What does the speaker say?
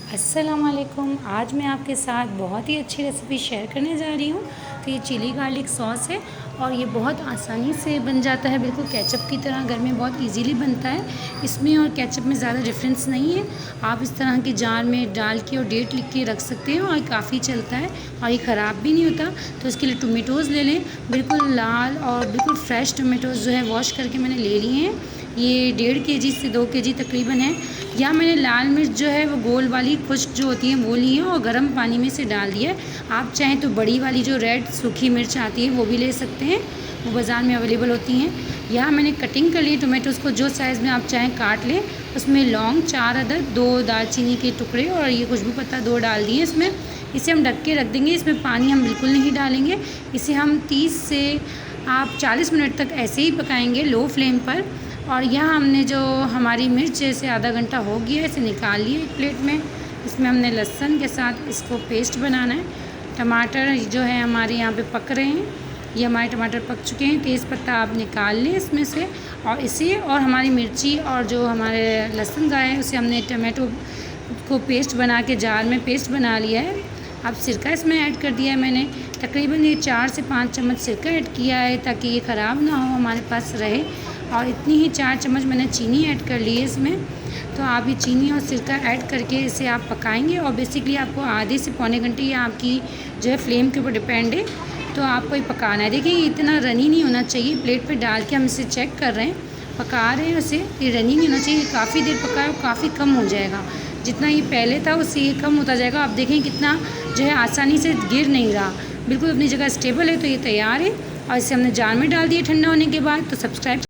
अस्सलामुअलैकुम। आज मैं आपके साथ बहुत ही अच्छी रेसिपी शेयर करने जा रही हूँ। तो ये चिली गार्लिक सॉस है और ये बहुत आसानी से बन जाता है, बिल्कुल केचप की तरह घर में बहुत इजीली बनता है। इसमें और केचप में ज़्यादा डिफरेंस नहीं है। आप इस तरह के जार में डाल के और डेट लिख के रख सकते हैं और काफ़ी चलता है और ये ख़राब भी नहीं होता। तो इसके लिए टोमेटोज़ ले लें, बिल्कुल लाल और बिल्कुल फ्रेश टोमेटोज़ जो है वॉश करके मैंने ले लिए हैं। ये 1.5 केजी से 2 केजी तकरीबन है। या मैंने लाल मिर्च जो है वो गोल वाली खुश्क जो होती है वो ली है और गर्म पानी में से डाल दिया है। आप चाहें तो बड़ी वाली जो रेड सूखी मिर्च आती है वो भी ले सकते हैं, वो बाज़ार में अवेलेबल होती हैं। यहाँ मैंने कटिंग कर ली टोमेटोज़ को, जो साइज़ में आप चाहें काट लें। उसमें लौंग 4 अदद, 2 दालचीनी के टुकड़े और ये खुशबू पत्ता 2 डाल दिए इसमें। इसे हम ढक के रख देंगे, इसमें पानी हम बिल्कुल नहीं डालेंगे। इसे हम 30 से आप 40 मिनट तक ऐसे ही पकाएंगे लो फ्लेम पर। और यहाँ हमने जो हमारी मिर्च जैसे आधा घंटा हो गया है, इसे निकाल लिए एक प्लेट में। इसमें हमने लहसुन के साथ इसको पेस्ट बनाना है। टमाटर जो है हमारे यहाँ पे पक रहे हैं, ये हमारे टमाटर पक चुके हैं। तेज़पत्ता आप निकाल लें इसमें से और इसे और हमारी मिर्ची और जो हमारे लहसुन का है उसे हमने टमाटो को पेस्ट बना के जार में पेस्ट बना लिया है। अब सिरका इसमें ऐड कर दिया है मैंने, तकरीबन ये 4 से 5 चम्मच सिरका ऐड किया है ताकि ये ख़राब ना हो, हमारे पास रहे। और इतनी ही 4 चम्मच मैंने चीनी ऐड कर ली है इसमें। तो आप ये चीनी और सिरका ऐड करके इसे आप पकाएंगे और बेसिकली आपको आधे से पौने घंटे ये आपकी जो है फ्लेम के ऊपर डिपेंड है, तो आपको ये पकाना है। देखिए इतना रनी नहीं होना चाहिए, प्लेट पे डाल के हम इसे चेक कर रहे हैं, पका रहे हैं उसे, ये रनी नहीं होना चाहिए। काफ़ी देर पकाए और काफ़ी कम हो जाएगा, जितना ये पहले था उससे ये कम होता जाएगा। आप देखें कितना जो है आसानी से गिर नहीं रहा, बिल्कुल अपनी जगह स्टेबल है। तो ये तैयार है और इसे हमने जार में डाल दिया ठंडा होने के बाद। तो सब्सक्राइब